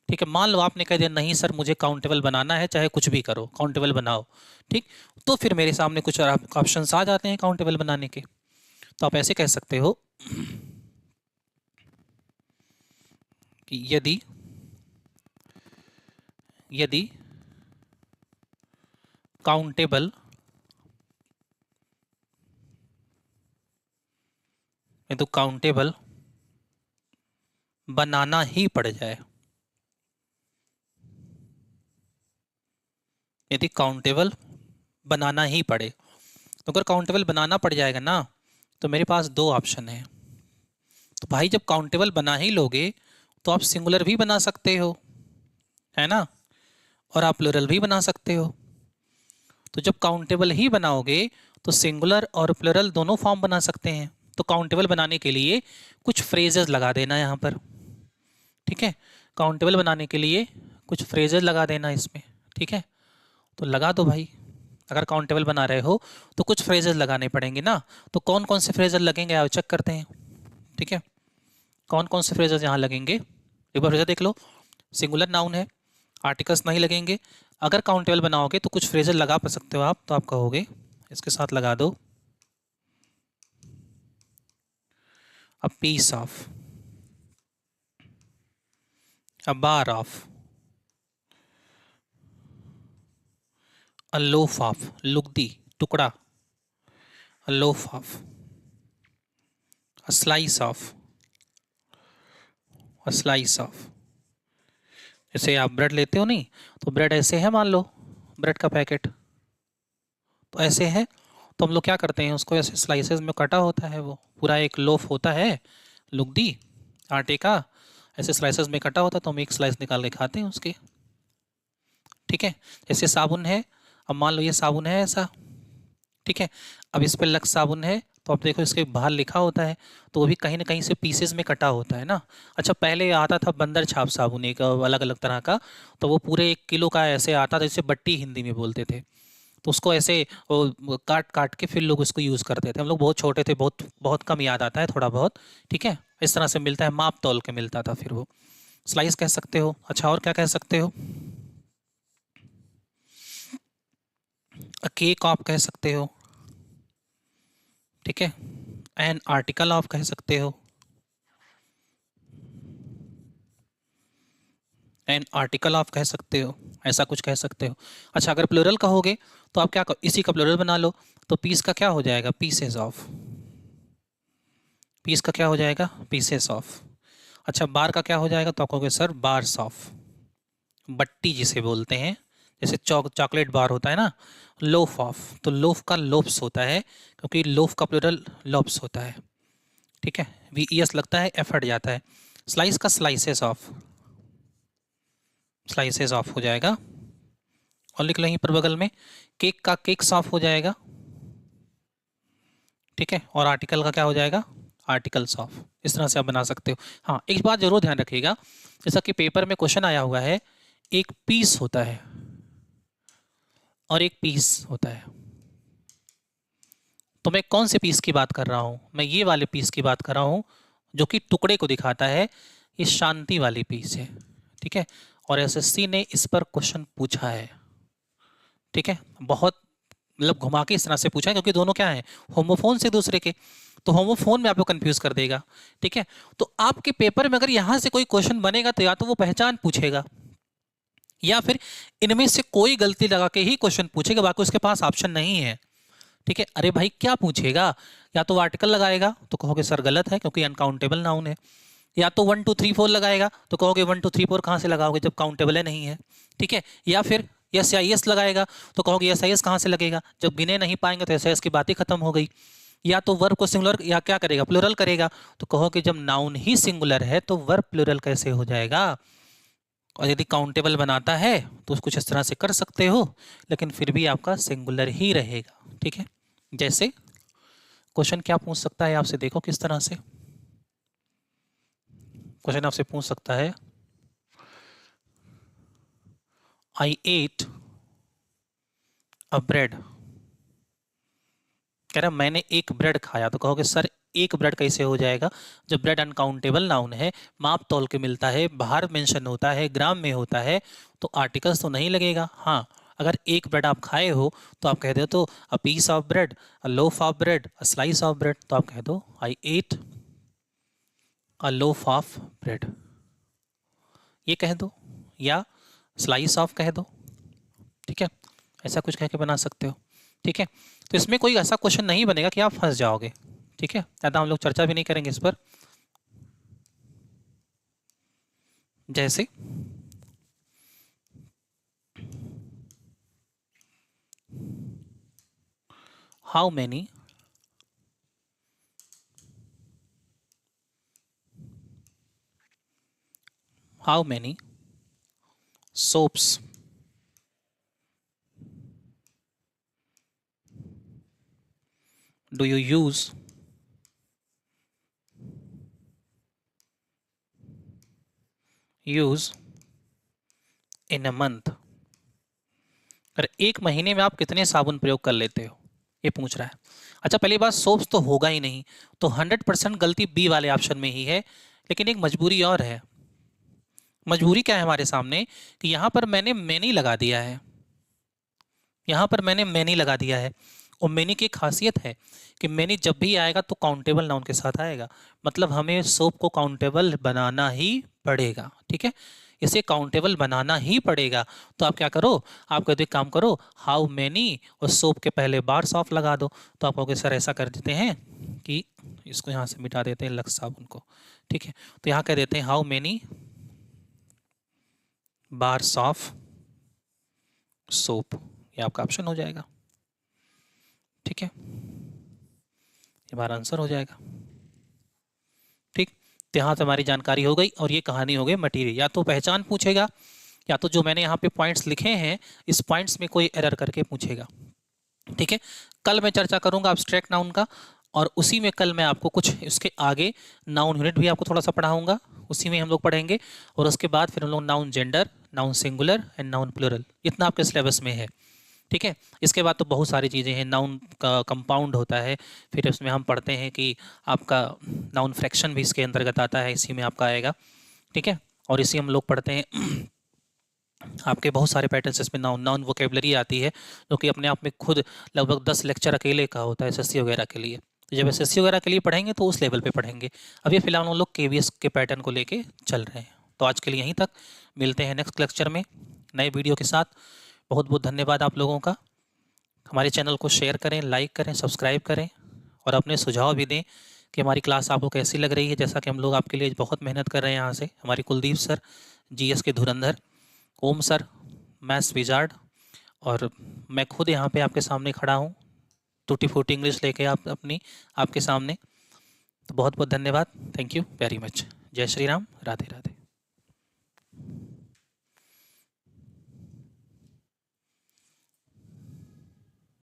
ठीक है, मान लो आपने कह दिया नहीं सर मुझे काउंटेबल बनाना है, चाहे कुछ भी करो काउंटेबल बनाओ, ठीक, तो फिर मेरे सामने कुछ ऑप्शंस आ जाते हैं काउंटेबल बनाने के। तो आप ऐसे कह सकते हो कि यदि यदि काउंटेबल काउंटेबल बनाना ही पड़ जाए, यदि काउंटेबल बनाना ही पड़े, तो अगर काउंटेबल बनाना पड़ जाएगा ना, तो मेरे पास दो ऑप्शन है। तो भाई जब काउंटेबल बना ही लोगे तो आप सिंगुलर भी बना सकते हो, है ना, और आप प्लूरल भी बना सकते हो। तो जब काउंटेबल ही बनाओगे तो सिंगुलर और प्लूरल दोनों फॉर्म बना सकते हैं। तो काउंटेबल बनाने के लिए कुछ फ्रेजेस लगा देना यहाँ पर, ठीक है, काउंटेबल बनाने के लिए कुछ फ्रेजेस लगा देना इसमें, ठीक है, तो लगा दो भाई। अगर काउंटेबल बना रहे हो तो कुछ फ्रेजेस लगाने पड़ेंगे ना, तो कौन कौन से फ्रेजेस लगेंगे आप चेक करते हैं, ठीक है, कौन कौन से फ्रेजेस यहाँ लगेंगे एक बार फ्रेजर देख लो। सिंगुलर नाउन है, आर्टिकल्स नहीं लगेंगे। अगर काउंटेबल बनाओगे तो कुछ फ्रेजेस लगा पा सकते हो आप, तो आप कहोगे इसके साथ लगा दो a piece of, a bar of, a loaf of, लुगदी टुकड़ा, a loaf of, a slice of, a slice of. जैसे आप ब्रेड लेते हो नहीं, तो ब्रेड ऐसे है, मान लो ब्रेड का पैकेट तो ऐसे है, तो हम लोग क्या करते हैं उसको ऐसे स्लाइसेस में कटा होता है, वो पूरा एक लोफ होता है लुगदी आटे का, ऐसे स्लाइसेस में कटा होता है, तो हम एक स्लाइस निकाल के खाते हैं उसके, ठीक है। जैसे साबुन है, अब मान लो ये साबुन है ऐसा, ठीक है, अब इस पे लक्स साबुन है, तो आप देखो इसके बाहर लिखा होता है, तो वो भी कहीं ना कहीं से पीसेस में कटा होता है ना। अच्छा पहले आता था बंदर छाप साबुन, एक अलग अलग तरह का, तो वो पूरे 1 किलो का ऐसे आता था, जिसे बट्टी हिंदी में बोलते थे, तो उसको ऐसे वो काट काट के फिर लोग उसको यूज़ करते थे। हम लोग बहुत छोटे थे, बहुत बहुत कम याद आता है थोड़ा बहुत, ठीक है, इस तरह से मिलता है, माप तौल के मिलता था फिर वो। स्लाइस कह सकते हो। अच्छा और क्या कह सकते हो, केक आप कह सकते हो, ठीक है, एन आर्टिकल ऑफ कह सकते हो, एन आर्टिकल ऑफ कह सकते हो, ऐसा कुछ कह सकते हो। अच्छा अगर प्लूरल कहोगे तो आप क्या इसी का प्लूरल बना लो, तो पीस का क्या हो जाएगा, पीसेस ऑफ, पीस का क्या हो जाएगा, पीसेस ऑफ। अच्छा बार का क्या हो जाएगा, तो आप कहोगे सर बार्स ऑफ, बट्टी जिसे बोलते हैं, जैसे चॉकलेट बार होता है ना, लोफ ऑफ, तो लोफ का लोप्स होता है, क्योंकि लोफ का प्लूरल लोप्स होता है, ठीक है, वी ई एस लगता है, एफ हट जाता है। स्लाइस का स्लाइसेस ऑफ, स्लाइसेस ऑफ हो जाएगा, और लिख लो यहीं पर बगल में, केक का केक्स ऑफ हो जाएगा, ठीक है, और आर्टिकल का क्या हो जाएगा, आर्टिकल्स ऑफ। इस तरह से आप बना सकते हो। हाँ एक बात जरूर ध्यान रखिएगा, जैसा कि पेपर में क्वेश्चन आया हुआ है, एक पीस होता है और एक पीस होता है, तो मैं कौन से पीस की बात कर रहा हूँ, मैं ये वाले पीस की बात कर रहा हूँ जो कि टुकड़े को दिखाता है, ये शांति वाली पीस है, ठीक है, और एसएससी ने इस पर क्वेश्चन पूछा है, ठीक है, बहुत मतलब घुमा के इस तरह से पूछा है, क्योंकि दोनों क्या है, होमोफोन से दूसरे के, तो होमोफोन में आपको कंफ्यूज कर देगा, ठीक है। तो आपके पेपर में अगर यहाँ से कोई क्वेश्चन बनेगा तो या तो वो पहचान पूछेगा, या फिर इनमें से कोई गलती लगा के ही क्वेश्चन पूछेगा, बाकी उसके पास ऑप्शन नहीं है, ठीक है। अरे भाई क्या पूछेगा, या तो आर्टिकल लगाएगा तो कहोगे सर गलत है क्योंकि अनकाउंटेबल नाउन है, या तो 1 2 3 4 लगाएगा तो कहोगे 1 2 3 4 कहाँ से लगाओगे जब काउंटेबल है नहीं है, ठीक है, या फिर यस या यस लगाएगा तो कहोगे यस या यस कहाँ से लगेगा, जब गिने नहीं पाएंगे तो यस या यस की बात ही खत्म हो गई। या तो वर्ब को सिंगुलर या क्या करेगा, प्लूरल करेगा, तो कहोगे जब नाउन ही सिंगुलर है तो वर्ब प्लूरल कैसे हो जाएगा। और यदि काउंटेबल बनाता है तो उसको कुछ इस तरह से कर सकते हो, लेकिन फिर भी आपका सिंगुलर ही रहेगा, ठीक है। जैसे क्वेश्चन क्या पूछ सकता है आपसे, देखो किस तरह से क्वेश्चन आपसे पूछ सकता है, आई एट अ ब्रेड, कह रहा मैंने एक ब्रेड खाया, तो कहोगे सर एक ब्रेड कैसे हो जाएगा, जब ब्रेड अनकाउंटेबल नाउन है, माप तौल के मिलता है, बाहर मेंशन होता है, ग्राम में होता है, तो आर्टिकल्स तो नहीं लगेगा। हाँ, अगर एक ब्रेड आप खाए हो तो आप कह दो तो a piece of bread, a loaf of bread, a slice of bread, तो आप कह दो I ate a loaf of bread, ये कह दो, या स्लाइस ऑफ कह दो। ठीक है, ऐसा कुछ कह के बना सकते हो। ठीक है, तो इसमें कोई ऐसा क्वेश्चन नहीं बनेगा कि आप फंस जाओगे। ठीक है, ज़्यादा हम लोग चर्चा भी नहीं करेंगे इस पर। जैसे how many soaps do you use in a month, अगर एक महीने में आप कितने साबुन प्रयोग कर लेते हो, ये पूछ रहा है। अच्छा, पहली बात सोप्स तो होगा ही नहीं, तो 100% गलती बी वाले ऑप्शन में ही है। लेकिन एक मजबूरी और है। मजबूरी क्या है हमारे सामने कि यहाँ पर मैंने मैनी लगा दिया है, यहाँ पर मैंने मैनी लगा दिया है, और मैनी की एक खासियत है कि मैनी जब भी आएगा तो काउंटेबल नाउन के साथ आएगा, मतलब हमें सोप को काउंटेबल बनाना ही पड़ेगा। ठीक है, इसे काउंटेबल बनाना ही पड़ेगा। तो आप क्या करो, आप कहते एक काम करो, हाउ मैनी और सोप के पहले बार्स ऑफ लगा दो। तो आप कहोगे सर ऐसा कर देते हैं कि इसको यहाँ से मिटा देते हैं, लक्स साबुन को। ठीक है, तो यहाँ कह देते हैं how many bars of soap, ये आपका ऑप्शन हो जाएगा। ठीक है, ये हमारा आंसर हो जाएगा। ठीक, तो यहाँ से हमारी जानकारी हो गई, और ये कहानी हो गई मटेरियल। या तो पहचान पूछेगा, या तो जो मैंने यहाँ पे पॉइंट्स लिखे हैं इस पॉइंट्स में कोई एरर करके पूछेगा। ठीक है, कल मैं चर्चा करूँगा एब्स्ट्रैक्ट नाउन का, और उसी में कल मैं आपको कुछ इसके आगे नाउन यूनिट भी आपको थोड़ा सा पढ़ाऊँगा, उसी में हम लोग पढ़ेंगे। और उसके बाद फिर हम लोग noun gender, noun singular and noun plural, इतना आपके सिलेबस में है। ठीक है, इसके बाद तो बहुत सारी चीज़ें हैं, नाउन का कंपाउंड होता है, फिर इसमें हम पढ़ते हैं कि आपका नाउन फ्रैक्शन भी इसके अंतर्गत आता है, इसी में आपका आएगा। ठीक है, और इसी हम लोग पढ़ते हैं आपके बहुत सारे पैटर्न्स इसमें नाउन वोकेबलरी आती है, जो कि अपने आप में खुद लगभग 10 लेक्चर अकेले का होता है एसएससी वगैरह के लिए। तो जब एसएससी वगैरह के लिए पढ़ेंगे तो उस लेवल पे पढ़ेंगे। अभी फिलहाल हम लोग केवीएस के पैटर्न को लेके चल रहे हैं। तो आज के लिए यहीं तक, मिलते हैं नेक्स्ट लेक्चर में नए वीडियो के साथ। बहुत बहुत धन्यवाद आप लोगों का। हमारे चैनल को शेयर करें, लाइक करें, सब्सक्राइब करें, और अपने सुझाव भी दें कि हमारी क्लास आपको कैसी लग रही है। जैसा कि हम लोग आपके लिए बहुत मेहनत कर रहे हैं यहाँ से, हमारे कुलदीप सर, जीएस के धुरंधर, ओम सर मैथ्स विजार्ड, और मैं खुद यहाँ पे आपके सामने खड़ा हूँ टूटी फूटी इंग्लिश लेके आपके सामने। तो बहुत बहुत धन्यवाद, थैंक यू वेरी मच। जय श्री राम, राधे राधे।